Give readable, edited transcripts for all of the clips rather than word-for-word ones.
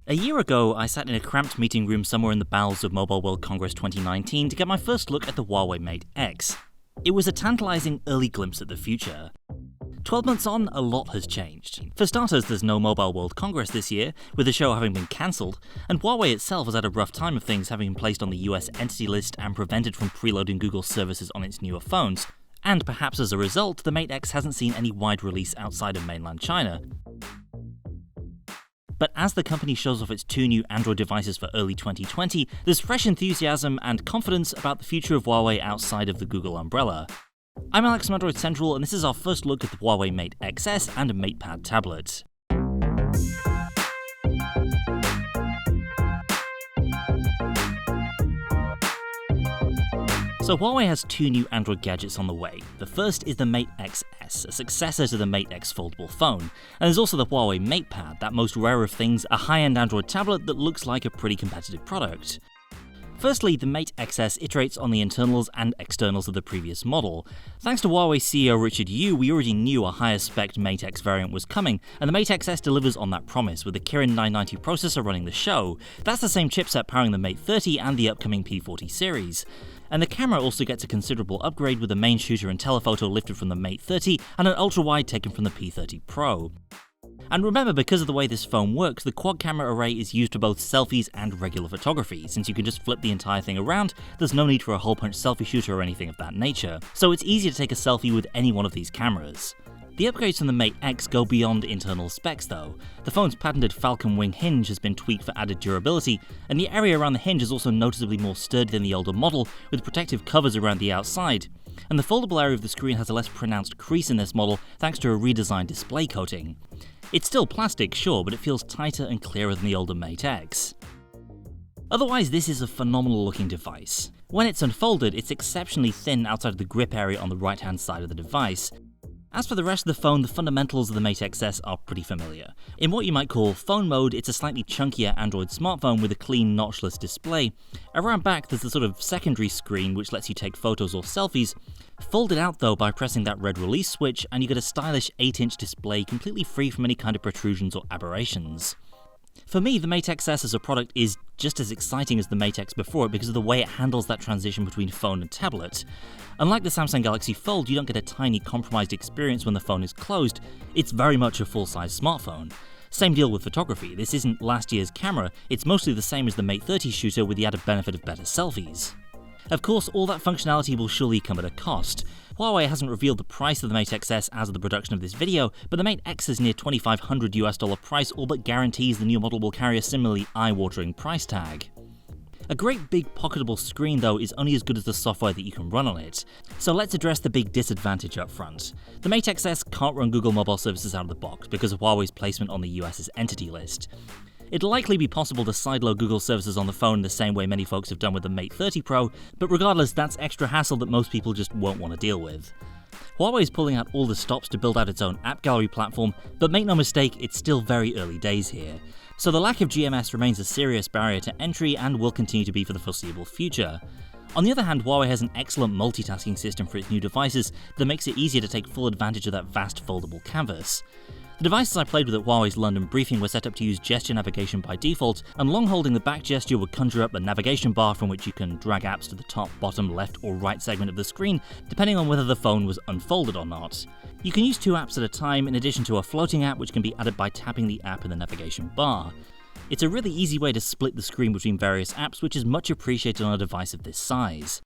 A year ago, I sat in a cramped meeting room somewhere in the bowels of Mobile World Congress 2019 to get my first look at the Huawei Mate X. It was a tantalizing early glimpse at the future. 12 months on, a lot has changed. For starters, there's no Mobile World Congress this year, with the show having been cancelled, and Huawei itself has had a rough time of things, having been placed on the US Entity List and prevented from preloading Google services on its newer phones. And perhaps as a result, the Mate X hasn't seen any wide release outside of mainland China. But as the company shows off its two new Android devices for early 2020, there's fresh enthusiasm and confidence about the future of Huawei outside of the Google umbrella. I'm Alex from Android Central, and this is our first look at the Huawei Mate XS and MatePad tablet. So Huawei has two new Android gadgets on the way. The first is the Mate XS, a successor to the Mate X foldable phone. And there's also the Huawei MatePad, that most rare of things, a high-end Android tablet that looks like a pretty competitive product. Firstly, the Mate XS iterates on the internals and externals of the previous model. Thanks to Huawei CEO Richard Yu, we already knew a higher spec Mate X variant was coming, and the Mate XS delivers on that promise with the Kirin 990 processor running the show. That's the same chipset powering the Mate 30 and the upcoming P40 series. And the camera also gets a considerable upgrade with the main shooter and telephoto lifted from the Mate 30 and an ultra-wide taken from the P30 Pro. And remember, because of the way this phone works, the quad camera array is used for both selfies and regular photography. Since you can just flip the entire thing around, there's no need for a hole-punch selfie shooter or anything of that nature. So it's easy to take a selfie with any one of these cameras. The upgrades from the Mate X go beyond internal specs though. The phone's patented Falcon Wing hinge has been tweaked for added durability, and the area around the hinge is also noticeably more sturdy than the older model, with protective covers around the outside. And the foldable area of the screen has a less pronounced crease in this model thanks to a redesigned display coating. It's still plastic, sure, but it feels tighter and clearer than the older Mate X. Otherwise, this is a phenomenal looking device. When it's unfolded, it's exceptionally thin outside of the grip area on the right hand side of the device. As for the rest of the phone, the fundamentals of the Mate XS are pretty familiar. In what you might call phone mode, it's a slightly chunkier Android smartphone with a clean notchless display. Around back, there's a sort of secondary screen which lets you take photos or selfies. Fold it out though by pressing that red release switch, and you get a stylish 8-inch display completely free from any kind of protrusions or aberrations. For me, the Mate XS as a product is just as exciting as the Mate X before it because of the way it handles that transition between phone and tablet. Unlike the Samsung Galaxy Fold, you don't get a tiny compromised experience when the phone is closed. It's very much a full-size smartphone. Same deal with photography. This isn't last year's camera, it's mostly the same as the Mate 30 shooter with the added benefit of better selfies. Of course, all that functionality will surely come at a cost. Huawei hasn't revealed the price of the Mate XS as of the production of this video, but the Mate X's near $2,500 price all but guarantees the new model will carry a similarly eye-watering price tag. A great big pocketable screen though is only as good as the software that you can run on it. So let's address the big disadvantage up front. The Mate XS can't run Google mobile services out of the box because of Huawei's placement on the US's Entity List. It'll likely be possible to sideload Google services on the phone the same way many folks have done with the Mate 30 Pro, but regardless, that's extra hassle that most people just won't want to deal with. Huawei is pulling out all the stops to build out its own app gallery platform, but make no mistake, it's still very early days here. So the lack of GMS remains a serious barrier to entry and will continue to be for the foreseeable future. On the other hand, Huawei has an excellent multitasking system for its new devices that makes it easier to take full advantage of that vast foldable canvas. The devices I played with at Huawei's London briefing were set up to use gesture navigation by default, and long holding the back gesture would conjure up a navigation bar from which you can drag apps to the top, bottom, left or right segment of the screen, depending on whether the phone was unfolded or not. You can use 2 apps at a time in addition to a floating app which can be added by tapping the app in the navigation bar. It's a really easy way to split the screen between various apps, which is much appreciated on a device of this size.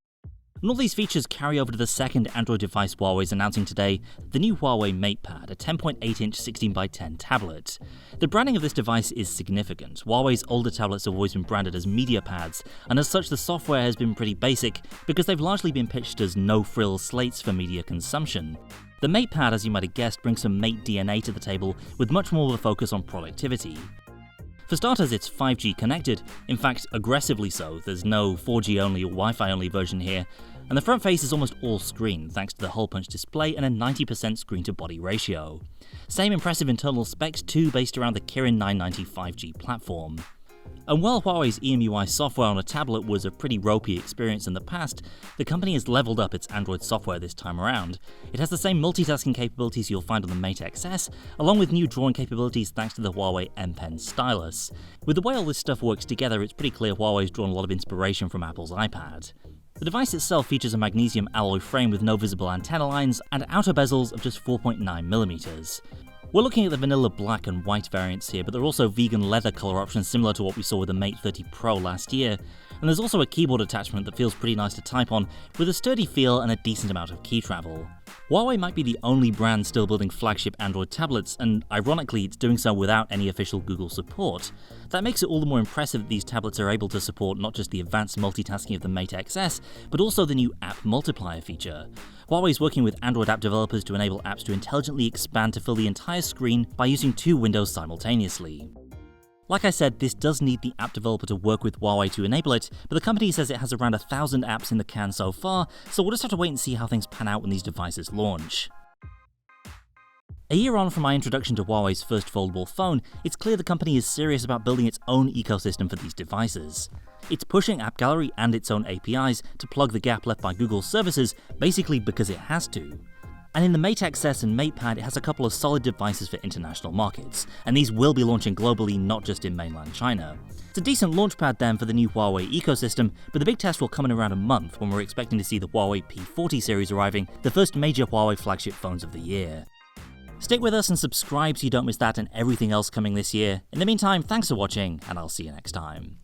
And all these features carry over to the second Android device Huawei is announcing today, the new Huawei MatePad, a 10.8-inch 16x10 tablet. The branding of this device is significant. Huawei's older tablets have always been branded as media pads, and as such the software has been pretty basic because they've largely been pitched as no-frill slates for media consumption. The MatePad, as you might have guessed, brings some Mate DNA to the table with much more of a focus on productivity. For starters, it's 5G connected, in fact aggressively so. There's no 4G only or Wi-Fi only version here, and the front face is almost all screen thanks to the hole-punch display and a 90% screen-to-body ratio. Same impressive internal specs too, based around the Kirin 990 5G platform. And while Huawei's EMUI software on a tablet was a pretty ropey experience in the past, the company has leveled up its Android software this time around. It has the same multitasking capabilities you'll find on the Mate XS, along with new drawing capabilities thanks to the Huawei M Pen stylus. With the way all this stuff works together, it's pretty clear Huawei's drawn a lot of inspiration from Apple's iPad. The device itself features a magnesium alloy frame with no visible antenna lines and outer bezels of just 4.9mm. We're looking at the vanilla black and white variants here, but there are also vegan leather color options similar to what we saw with the Mate 30 Pro last year, and there's also a keyboard attachment that feels pretty nice to type on, with a sturdy feel and a decent amount of key travel. Huawei might be the only brand still building flagship Android tablets, and ironically it's doing so without any official Google support. That makes it all the more impressive that these tablets are able to support not just the advanced multitasking of the Mate XS, but also the new app multiplier feature. Huawei's working with Android app developers to enable apps to intelligently expand to fill the entire screen by using 2 windows simultaneously. Like I said, this does need the app developer to work with Huawei to enable it, but the company says it has around 1,000 apps in the can so far, so we'll just have to wait and see how things pan out when these devices launch. A year on from my introduction to Huawei's first foldable phone, it's clear the company is serious about building its own ecosystem for these devices. It's pushing App Gallery and its own APIs to plug the gap left by Google's services, basically because it has to. And in the Mate XS and MatePad, it has a couple of solid devices for international markets, and these will be launching globally, not just in mainland China. It's a decent launchpad then for the new Huawei ecosystem, but the big test will come in around a month when we're expecting to see the Huawei P40 series arriving, the first major Huawei flagship phones of the year. Stick with us and subscribe so you don't miss that and everything else coming this year. In the meantime, thanks for watching, and I'll see you next time.